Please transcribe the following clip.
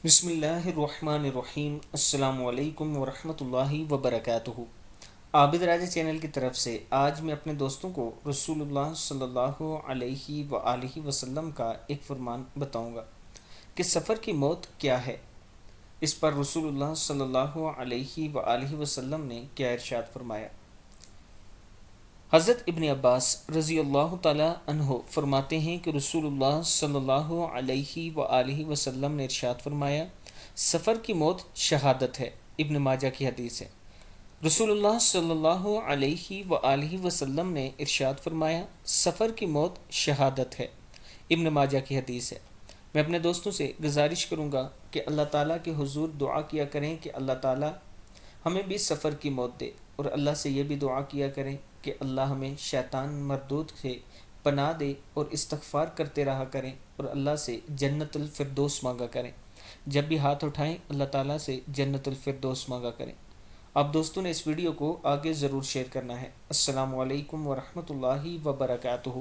بسم اللہ الرحمن الرحیم۔ السلام علیکم ورحمۃ اللہ وبرکاتہ۔ عابد راجہ چینل کی طرف سے آج میں اپنے دوستوں کو رسول اللہ صلی اللہ علیہ وآلہ وسلم کا ایک فرمان بتاؤں گا کہ سفر کی موت کیا ہے۔ اس پر رسول اللہ صلی اللہ علیہ وآلہ وسلم نے کیا ارشاد فرمایا۔ حضرت ابن عباس رضی اللہ تعالی عنہ فرماتے ہیں کہ رسول اللہ صلی اللہ علیہ وآلہ وسلم نے ارشاد فرمایا، سفر کی موت شہادت ہے۔ ابن ماجہ کی حدیث ہے۔ رسول اللہ صلی اللہ علیہ وآلہ وسلم نے ارشاد فرمایا، سفر کی موت شہادت ہے۔ ابن ماجہ کی حدیث ہے۔ میں اپنے دوستوں سے گزارش کروں گا کہ اللہ تعالیٰ کے حضور دعا کیا کریں کہ اللہ تعالیٰ ہمیں بھی سفر کی موت دے، اور اللہ سے یہ بھی دعا کیا کریں کہ اللہ ہمیں شیطان مردود سے پناہ دے، اور استغفار کرتے رہا کریں، اور اللہ سے جنت الفردوس مانگا کریں۔ جب بھی ہاتھ اٹھائیں اللہ تعالیٰ سے جنت الفردوس مانگا کریں۔ آپ دوستوں نے اس ویڈیو کو آگے ضرور شیئر کرنا ہے۔ السلام علیکم ورحمۃ اللہ وبرکاتہ۔